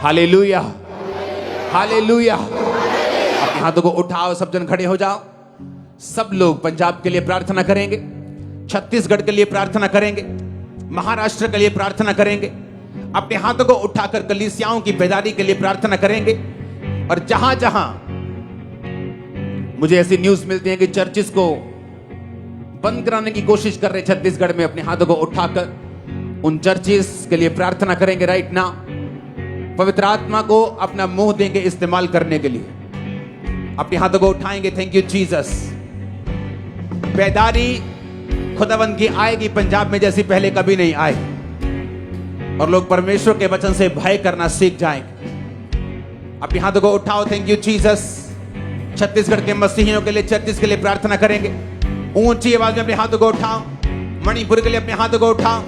Hallelujah, hallelujah. अपने हाथों को उठाओ, सब जन खड़े हो जाओ। सब लोग पंजाब के लिए प्रार्थना करेंगे, छत्तीसगढ़ के लिए प्रार्थना करेंगे, महाराष्ट्र के लिए प्रार्थना करेंगे। अपने हाथों को उठाकर कलीसियाओं की बेदारी के लिए प्रार्थना करेंगे। और जहां जहां मुझे ऐसी न्यूज मिलती है कि चर्चिस को बंद कराने की कोशिश कर रहे छत्तीसगढ़ में, अपने हाथों को उठाकर उन चर्चिस के लिए प्रार्थना करेंगे राइट नाउ। पवित्र आत्मा को अपना मुंह देंगे इस्तेमाल करने के लिए। अपने हाथों को उठाएंगे। Thank you Jesus. बेदारी खुदावंद की आएगी पंजाब में जैसी पहले कभी नहीं आए, और लोग परमेश्वर के वचन से भय करना सीख जाएंगे। अपने हाथों को उठाओ। Thank you Jesus. छत्तीसगढ़ के मसीहियों के लिए, चर्चिस के लिए प्रार्थना करेंगे। ऊंची आवाज में अपने हाथों को उठाओ। मणिपुर के लिए अपने हाथों को उठाओ।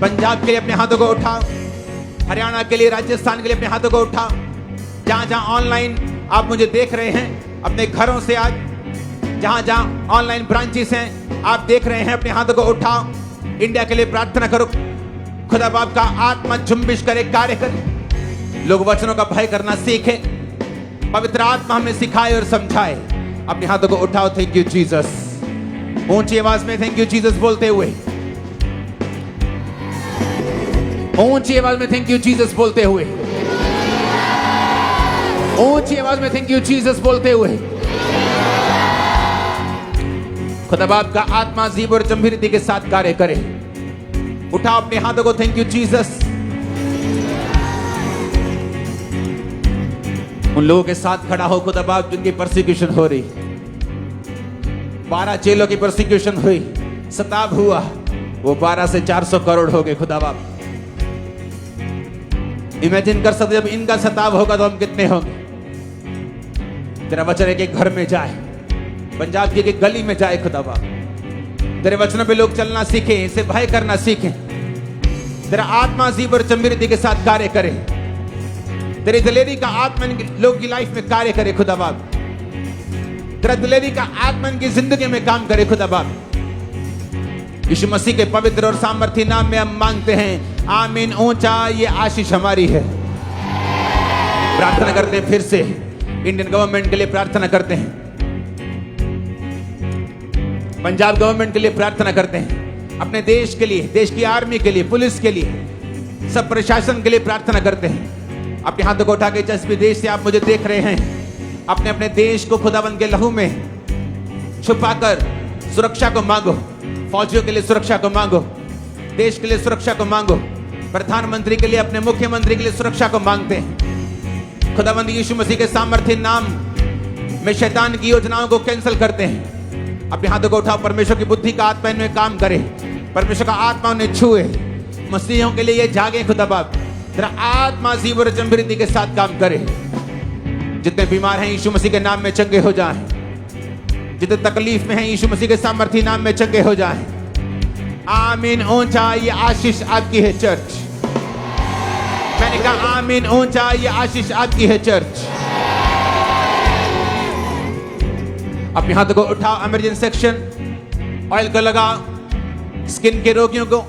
पंजाब के लिए अपने हाथों को उठाओ। हरियाणा के लिए, राजस्थान के लिए अपने हाथों को उठाओ। जहां जहां ऑनलाइन आप मुझे देख रहे हैं, अपने घरों से आज जहां जहां ऑनलाइन ब्रांचेस हैं आप देख रहे हैं, अपने हाथों को उठाओ। इंडिया के लिए प्रार्थना करो। खुदा बाप का आत्मा जुम्बिश करे, कार्य करे, लोग वचनों का भय करना सीखे। पवित्र आत्मा हमें सिखाए और समझाए। अपने हाथों को उठाओ। Thank you Jesus. ऊंची आवाज में थैंक यू जीसस बोलते हुए, ऊंची आवाज में थैंक यू जीसस बोलते हुए, ऊंची आवाज में थैंक यू जीसस बोलते हुए। खुदा बाप का आत्मा जीव और गंभीरता के साथ कार्य करे। उठाओ अपने हाथों को। Thank you Jesus. उन लोगों के साथ खड़ा हो खुदा बाप जिनकी परसिक्यूशन हो रही। 12 चेलों की परसिक्यूशन हुई, सताव हुआ, वो 12 से 400 करोड़ हो गए। खुदा बाप इमेजिन कर सकते, जब इनका सताव होगा तो हम कितने होंगे। तेरा वचन एक एक घर में जाए, पंजाब की एक गली में जाए। खुदा बाप तेरे वचनों पे लोग चलना सीखें, इसे भय करना सीखें। तेरा आत्मा जीव और गंभीरता के साथ कार्य करे। तेरी दिलेरी का आत्मा लोग की लाइफ में कार्य करे। खुदा बाप तेरा दिलेरी का आत्मा की जिंदगी में काम करे। खुदा बाप यीशु मसीह के पवित्र और सामर्थी नाम में हम मांगते हैं, आमीन। ऊंचा ये आशीष हमारी है। प्रार्थना करते हैं फिर से, इंडियन गवर्नमेंट के लिए प्रार्थना करते हैं, पंजाब गवर्नमेंट के लिए प्रार्थना करते हैं, अपने देश के लिए, देश की आर्मी के लिए, पुलिस के लिए, सब प्रशासन के लिए प्रार्थना करते हैं। अपने हाथों को उठा के जिस भी देश से आप मुझे देख रहे हैं, अपने अपने देश को खुदावंद के लहू में छुपाकर सुरक्षा को मांगो। फौजियों के लिए सुरक्षा को मांगो, देश के लिए सुरक्षा को मांगो, प्रधानमंत्री के लिए, अपने मुख्यमंत्री के लिए सुरक्षा को मांगते हैं। खुदावंद यीशु मसीह के सामर्थ्य नाम में शैतान की योजनाओं को कैंसिल करते हैं। अपने हाथों को उठाओ। परमेश्वर की बुद्धि का आत्मा इनमें काम करे, परमेश्वर का आत्मा उन्हें छुए। मसीहियों के लिए ये जागे। खुदा बाप तेरा आत्मा जीव और गंभीरता के साथ काम करे। जितने बीमार हैं यीशु मसीह के नाम में चंगे हो जाएं, जितने तकलीफ में हैं यीशु मसीह के सामर्थी नाम में चंगे हो जाएं। आमीन। ऊंचा ये आशीष आपकी है चर्च। मैंने कहा आमीन। ऊंचा ये आशीष आपकी है चर्च। अपने हाथों को उठाओ। इमरजेंसी सेक्शन ऑयल को लगाओ। स्किन के रोगियों को,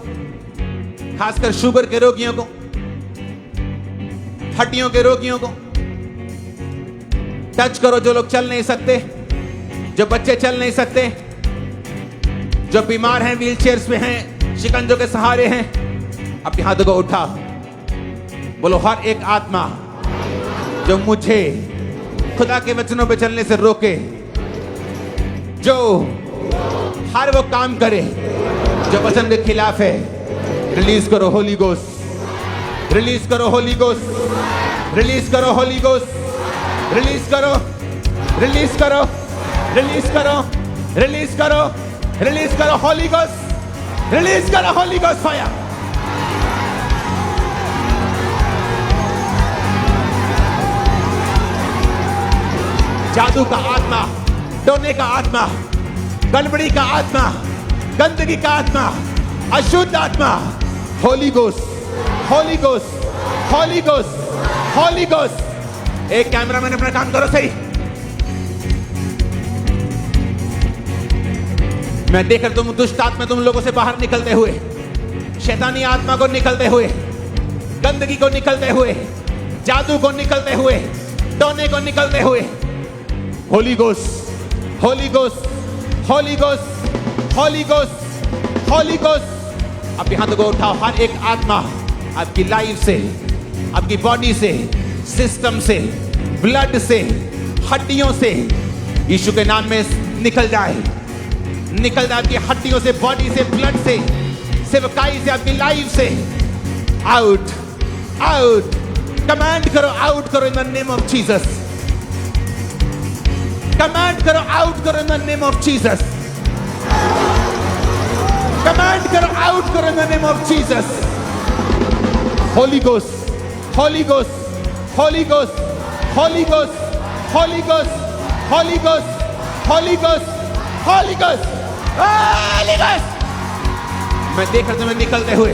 खासकर शुगर के रोगियों को, हड्डियों के रोगियों को टच करो। जो लोग चल नहीं सकते, जो बच्चे चल नहीं सकते, जो बीमार हैं, व्हील चेयर्स में हैं, शिकंजों के सहारे हैं, अपने हाथों को उठा। बोलो हर एक आत्मा जो मुझे खुदा के वचनों पे चलने से रोके, जो हर वो काम करे जो वचन के खिलाफ है, रिलीज करो होली गोस्ट। रिलीज करो होली गोस्ट। रिलीज करो होली गोस्ट। रिलीज करो, रिलीज करो, रिलीज करो, रिलीज करो, रिलीज करो होली गोस्ट। रिलीज करो होली गोस्ट फायर। जादू का आत्मा, टोने का आत्मा, गड़बड़ी का आत्मा, गंदगी का आत्मा, अशुद्ध आत्मा, Holi ghost, Holi ghost, Holi ghost, Holi ghost. एक कैमरामैन अपना काम करो सही। मैं देखकर तुम दुष्ट आत्मा तुम लोगों से बाहर निकलते हुए, शैतानी आत्मा को निकलते हुए, गंदगी को निकलते हुए, जादू को निकलते हुए, टोने को निकलते हुए। Holi ghost, Holi ghost, Holi ghost, Holi ghost, Holi ghost. अब हाथों को उठाओ। हर एक आत्मा आपकी लाइफ से, आपकी बॉडी से, सिस्टम से, ब्लड से, हड्डियों से यीशु के नाम में निकल जाए, निकल जाए आपकी हड्डियों से, बॉडी से, ब्लड से, सेवकाई से, आपकी लाइफ से। आउट, आउट, कमांड करो, आउट करो इन the name of Jesus. Command करो, आउट करो इन the name of Jesus. Command करो, आउट करो इन the name of Jesus. Holi ghost, Holi ghost, Holi ghost, Holi ghost, Holi ghost, Holi ghost, Holi ghost, Holi ghost, Holi ghost. मैं देख रहा हूं तुम्हें निकलते हुए।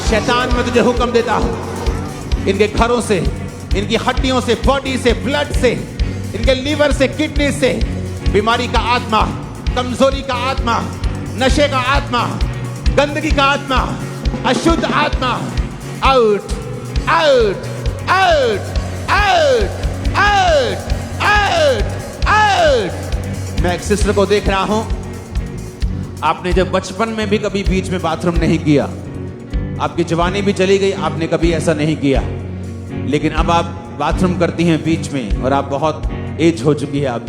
शैतान, मैं तुझे हुक्म देता हूं, इनके घरों से, इनकी हड्डियों से, बॉडी से, ब्लड से, इनके लीवर से, किडनी से बीमारी का आत्मा, कमजोरी का आत्मा, नशे का आत्मा, गंदगी का आत्मा, अशुद्ध आत्मा, out, out, out, out, out, out, out. मैं एक सिस्टर को देख रहा हूं, आपने जब बचपन में भी कभी बीच में बाथरूम नहीं किया, आपकी जवानी भी चली गई, आपने कभी ऐसा नहीं किया, लेकिन अब आप बाथरूम करती हैं बीच में, और आप बहुत एज हो चुकी है आप,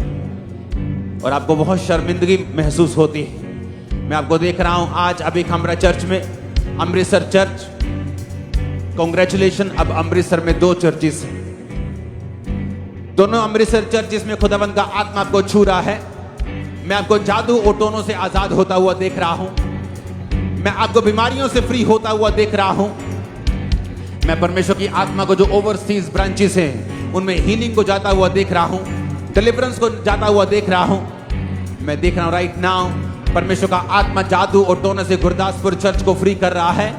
और आपको बहुत शर्मिंदगी महसूस होती है। मैं आपको देख रहा हूं आज अभी खमरा चर्च में, अमृतसर चर्च, कांग्रेचुलेशन। अब अमृतसर में 2 चर्चिस हैं, दोनों अमृतसर चर्चिस में खुदावंद का आत्मा आपको छू रहा है। मैं आपको जादू ओटोनों से आजाद होता हुआ देख रहा हूं। मैं आपको बीमारियों से फ्री होता हुआ देख रहा हूं। मैं परमेश्वर की आत्मा को जो ओवरसीज ब्रांचेस हैं उनमें हीलिंग को जाता हुआ देख रहा हूं, डिलीवरेंस को जाता हुआ देख रहा हूं। मैं देख रहा हूं राइट नाउ परमेश्वर का आत्मा जादू ओटोनों से गुरदासपुर चर्च को फ्री कर रहा है।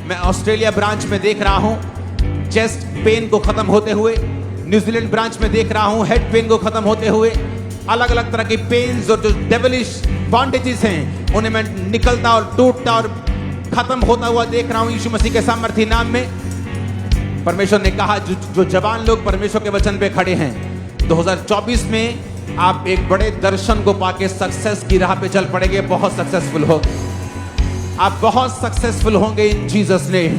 मैं ऑस्ट्रेलिया ब्रांच में देख रहा हूं चेस्ट पेन को खत्म होते हुए, न्यूजीलैंड ब्रांच में देख रहा हूं हेड पेन को खत्म होते हुए। अलग अलग तरह की पेन्स और जो डेविलिश बॉन्डेजेस हैं उन्हें मैं निकलता और टूटता और खत्म होता हुआ देख रहा हूं यीशु मसीह के सामर्थी नाम में। परमेश्वर ने कहा जो जवान लोग परमेश्वर के वचन पे खड़े हैं, 2024 में आप एक बड़े दर्शन को पाके सक्सेस की राह पे चल पड़ेंगे, बहुत सक्सेसफुल हो, आप बहुत सक्सेसफुल होंगे इन जीसस नेम।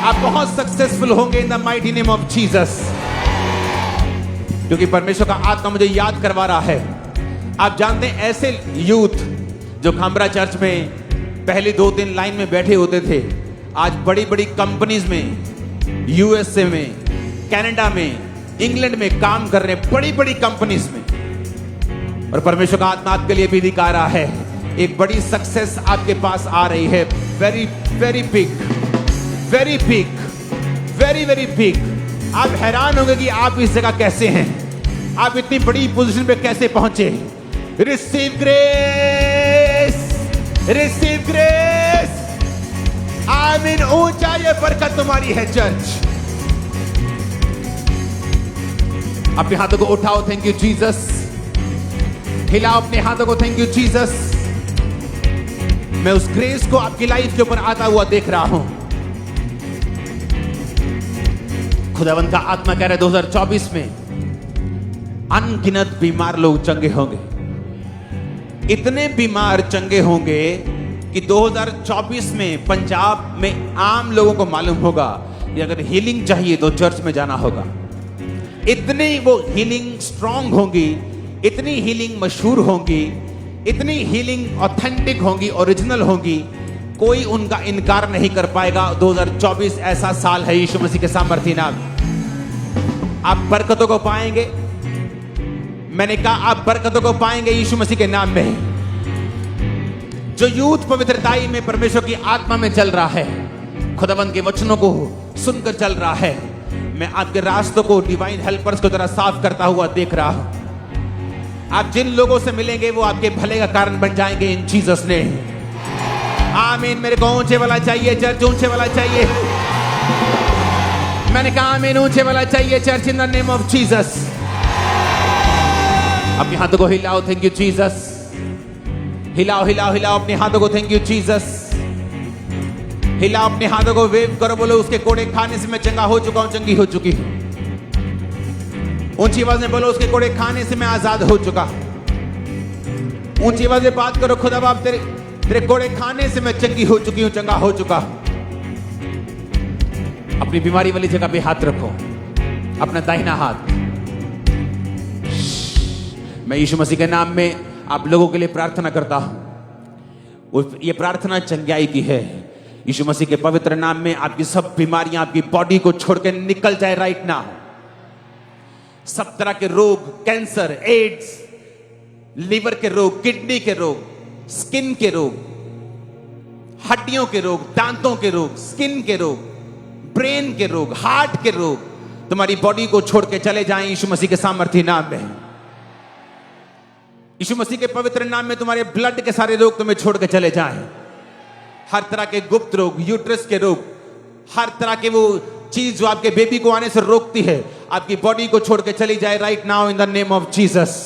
आप बहुत सक्सेसफुल होंगे इन the mighty name of Jesus. क्योंकि परमेश्वर का आत्मा मुझे याद करवा रहा है। आप जानते हैं ऐसे यूथ जो खामरा चर्च में पहले 2-3 लाइन में बैठे होते थे, आज बड़ी बड़ी कंपनीज में, यूएसए में, कनाडा में, इंग्लैंड में काम कर रहे हैं, बड़ी बड़ी कंपनीज में। और परमेश्वर का आत्मा आपके लिए भी दिखा रहा है, एक बड़ी सक्सेस आपके पास आ रही है। Very very big, very big, very very big. आप हैरान होंगे कि आप इस जगह कैसे हैं, आप इतनी बड़ी पोजीशन पे कैसे पहुंचे। Receive grace, receive grace. आमीन। ऊंचा ये बरकत तुम्हारी है चर्च। अपने हाथों को उठाओ, थैंक यू जीसस। हिलाओ अपने हाथों को, थैंक यू जीसस। मैं उस ग्रेस को आपकी लाइफ के ऊपर आता हुआ देख रहा हूं। खुदावंद का आत्मा कह रहा है 2024 में अनगिनत बीमार लोग चंगे होंगे, इतने बीमार चंगे होंगे कि 2024 में पंजाब में आम लोगों को मालूम होगा कि अगर हीलिंग चाहिए तो चर्च में जाना होगा। इतनी वो हीलिंग स्ट्रांग होंगी, इतनी हीलिंग मशहूर होंगी, इतनी हीलिंग ऑथेंटिक होंगी, ओरिजिनल होंगी, कोई उनका इनकार नहीं कर पाएगा। 2024 ऐसा साल है यीशु मसीह के सामर्थी नाम। आप बरकतों को पाएंगे। मैंने कहा आप बरकतों को पाएंगे यीशु मसीह के नाम में। जो यूथ पवित्रताई में परमेश्वर की आत्मा में चल रहा है, खुदावंद के वचनों को सुनकर चल रहा है, मैं आपके रास्तों को डिवाइन हेल्पर्स को तरह साफ करता हुआ देख रहा हूं। आप जिन लोगों से मिलेंगे वो आपके भले का कारण बन जाएंगे इन जीसस ने। आमीन। मेरे को ऊंचे वाला चाहिए चर्च, ऊंचे वाला चाहिए। मैंने कहा आमीन, ऊंचे वाला चाहिए church in the name of Jesus. अपने हाथों को हिलाओ, थैंक यू जीसस। हिलाओ हिलाओ हिलाओ अपने हाथों को, थैंक यू जीसस। हिलाओ अपने हाथों को, वेव करो, बोलो उसके कोड़े खाने से मैं चंगा हो चुका हूं, चंगी हो चुकी हूं। ऊंची आवाज में बोलो उसके कोड़े खाने से मैं आजाद हो चुका। ऊंची आवाज में बात करो, खुदा बाप तेरे कोड़े खाने से मैं चंगी हो चुकी हूं, चंगा हो चुका। अपनी बीमारी वाली जगह पे हाथ रखो, अपना दाहिना हाथ। मैं यीशु मसीह के नाम में आप लोगों के लिए प्रार्थना करता हूं। ये प्रार्थना चंगाई की है। यीशु मसीह के पवित्र नाम में आपकी सब बीमारियां आपकी बॉडी को छोड़ के निकल जाए राइट नाउ। सब तरह के रोग, कैंसर, एड्स, लीवर के रोग, किडनी के रोग, स्किन के रोग, हड्डियों के रोग, दांतों के रोग, स्किन के रोग, ब्रेन के रोग, हार्ट के रोग तुम्हारी बॉडी को छोड़ के चले जाएं यीशु मसीह के सामर्थी नाम में। यीशु मसीह के पवित्र नाम में तुम्हारे ब्लड के सारे रोग तुम्हें छोड़ के चले जाएं। हर तरह के गुप्त रोग, यूट्रस के रोग, हर तरह के वो चीज जो आपके बेबी को आने से रोकती है, आपकी बॉडी को छोड़ के चली जाए right now in the name of Jesus.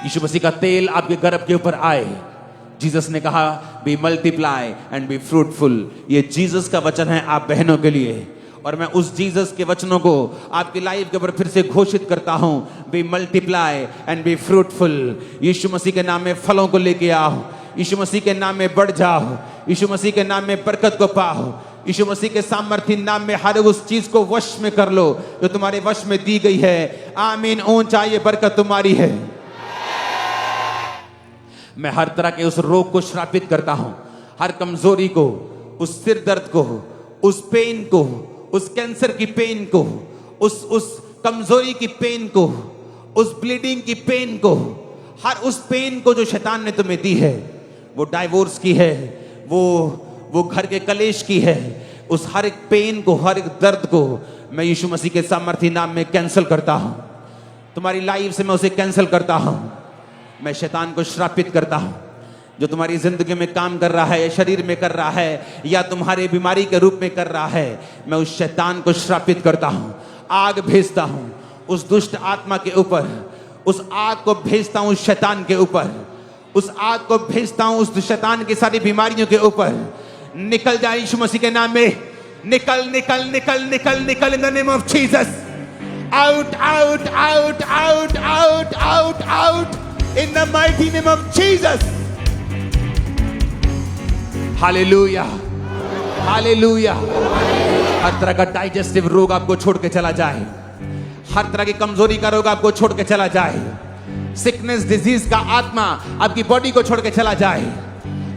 यीशु मसीह का तेल आपके गर्भ के ऊपर आए। जीसस ने कहा be multiply and be fruitful. ये जीसस का वचन है आप बहनों के लिए, और मैं उस जीसस के वचनों को आपकी लाइफ के ऊपर फिर से घोषित करता हूं, be multiply and be fruitful. यीशु मसीह के नाम में फलों को लेके आओ, यीशु मसीह के नाम में बढ़ जाओ, यीशु मसीह के नाम में बरकत को पाओ, यीशु मसीह के सामर्थी नाम में हर उस चीज को वश में कर लो जो तुम्हारे वश में दी गई है। आमीन। ऊंचा ये बरकत तुम्हारी है। मैं हर तरह के उस रोग को श्रापित करता हूं, हर कमजोरी को, उस सिर दर्द को, उस पेन को, उस कैंसर की पेन को, उस कमजोरी की पेन को, उस ब्लीडिंग की पेन को, हर उस पेन को जो शैतान ने तुम्हें दी है, वो डाइवोर्स की है, वो घर के कलेश की है, उस हर एक पेन को, हर एक दर्द को मैं यीशु मसीह के सामर्थी नाम में कैंसिल करता हूं। तुम्हारी लाइफ से मैं उसे कैंसिल करता हूं। मैं शैतान को श्रापित करता हूं जो तुम्हारी जिंदगी में काम कर रहा है, या शरीर में कर रहा है, या तुम्हारे बीमारी के रूप में कर रहा है। मैं उस शैतान को श्रापित करता हूं, आग भेजता हूं उस दुष्ट आत्मा के ऊपर, उस आग को भेजता हूं उस शैतान के ऊपर, उस आग को भेजता हूं उस शैतान की सारी बीमारियों के ऊपर। निकल जाए यीशु मसीह के नाम में, निकल निकल निकल निकल निकल in the name of Jesus. Out out out out out out out in the mighty name of Jesus. Hallelujah hallelujah. हर तरह का डाइजेस्टिव रोग आपको छोड़ के चला जाए, हर तरह की कमजोरी का रोग आपको छोड़ के चला जाए, सिकनेस डिजीज का आत्मा आपकी बॉडी को छोड़ के चला जाए,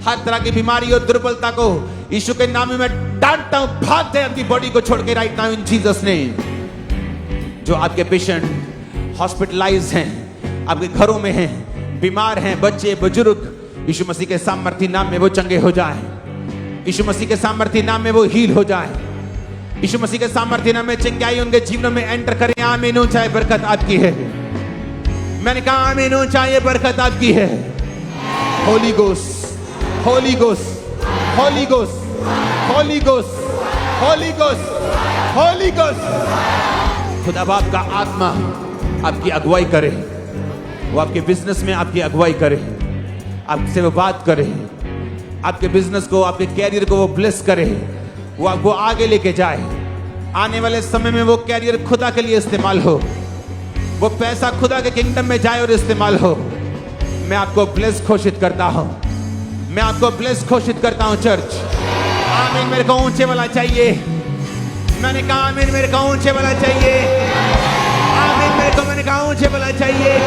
हर तरह की बीमारी और दुर्बलता को यीशु के नाम में मैं डांटता हूं, भाग जाए आपकी बॉडी को छोड़ के राइट नाउ इन जीसस नेम। जो आपके पेशेंट हॉस्पिटलाइज्ड हैं, आपके घरों में हैं, बीमार हैं, बच्चे बुजुर्ग, यीशु मसीह के सामर्थी नाम में वो चंगे हो जाएं, यीशु मसीह के सामर्थी नाम में वो हील हो जाएं, यीशु मसीह के सामर्थी नाम में चंगाई उनके जीवन में एंटर करें। आमीन। ऊंचा ये बरकत आपकी है। मैंने कहा आमीन। ऊंचा ये बरकत आपकी है। Holi ghost Holi ghost Holi ghost Holi ghost Holi ghost Holi ghost. खुदा बाप का आत्मा आपकी अगुवाई करे, वो आपके बिजनेस में आपकी अगुवाई करे, आपसे वो बात करे, आपके बिजनेस को, आपके कैरियर को वो ब्लेस करे, वो आपको आगे लेके जाए। आने वाले समय में वो कैरियर खुदा के लिए इस्तेमाल हो, वो पैसा खुदा के किंगडम में जाए और इस्तेमाल हो। मैं आपको ब्लेस घोषित करता हूं, मैं आपको ब्लेस घोषित करता हूं चर्च। आमीन। मेरे को ऊंचे वाला चाहिए। मैंने कहा आमीन। मेरे को ऊंचे वाला चाहिए। आमीन। मैंने कहा ऊंचे वाला चाहिए।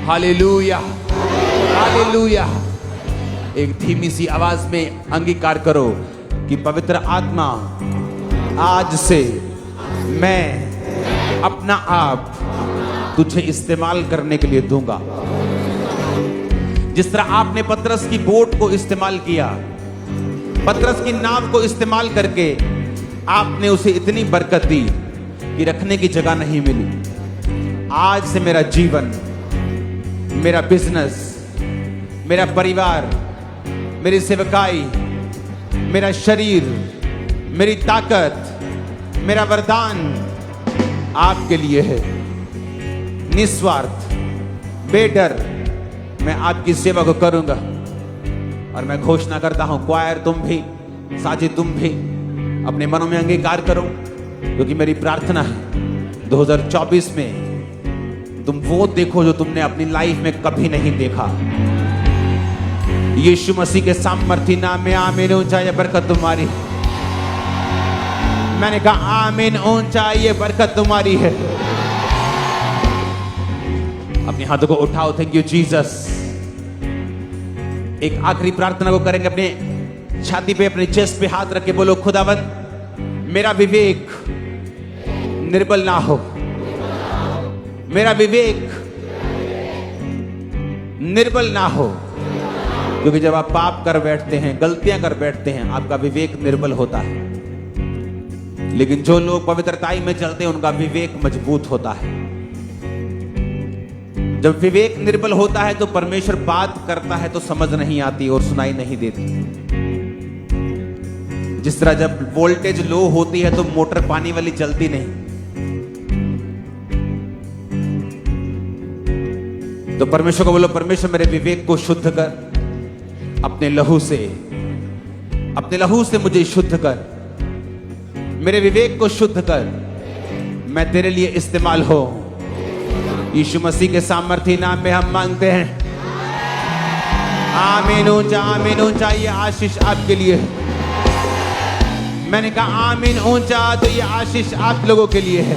Hallelujah hallelujah. एक धीमी सी आवाज में अंगीकार करो कि पवित्र आत्मा, आज से मैं अपना आप तुझे इस्तेमाल करने के लिए दूंगा। जिस तरह आपने पतरस की बोट को इस्तेमाल किया, पतरस की नाव को इस्तेमाल करके आपने उसे इतनी बरकत दी कि रखने की जगह नहीं मिली। आज से मेरा जीवन, मेरा बिजनेस, मेरा परिवार, मेरी सेवकाई, मेरा शरीर, मेरी ताकत, मेरा वरदान आपके लिए है। निस्वार्थ, बेडर मैं आपकी सेवा को करूंगा। और मैं घोषणा करता हूं, क्वायर तुम भी, साजिद तुम भी अपने मनों में अंगीकार करो, क्योंकि मेरी प्रार्थना है 2024 में तुम वो देखो जो तुमने अपनी लाइफ में कभी नहीं देखा। यीशु मसीह के सामर्थी नाम में आमीन। ऊंचा ये बरकत तुम्हारी, मैंने कहा आमीन, ऊंचा ये बरकत तुम्हारी है। अपने हाथों को उठाओ, थैंक यू जीसस। एक आखिरी प्रार्थना को करेंगे, अपने छाती पे, अपने चेस्ट पे हाथ रख के बोलो, खुदावंद मेरा विवेक निर्बल ना हो, मेरा विवेक निर्बल ना हो, क्योंकि जब आप पाप कर बैठते हैं, गलतियां कर बैठते हैं, आपका विवेक निर्बल होता है। लेकिन जो लोग पवित्रताई में चलते हैं उनका विवेक मजबूत होता है। जब विवेक निर्बल होता है तो परमेश्वर बात करता है तो समझ नहीं आती और सुनाई नहीं देती। जिस तरह जब वोल्टेज लो होती है तो मोटर पानी वाली चलती नहीं। तो परमेश्वर को बोलो, परमेश्वर मेरे विवेक को शुद्ध कर, अपने लहू से मुझे शुद्ध कर, मेरे विवेक को शुद्ध कर, मैं तेरे लिए इस्तेमाल हो। यीशु मसीह के सामर्थी नाम में हम मांगते हैं, आमीन। ऊंचा आमीन, ऊंचा ये आशीष आपके लिए। मैंने कहा आमीन ऊंचा, तो ये आशीष आप लोगों के लिए है।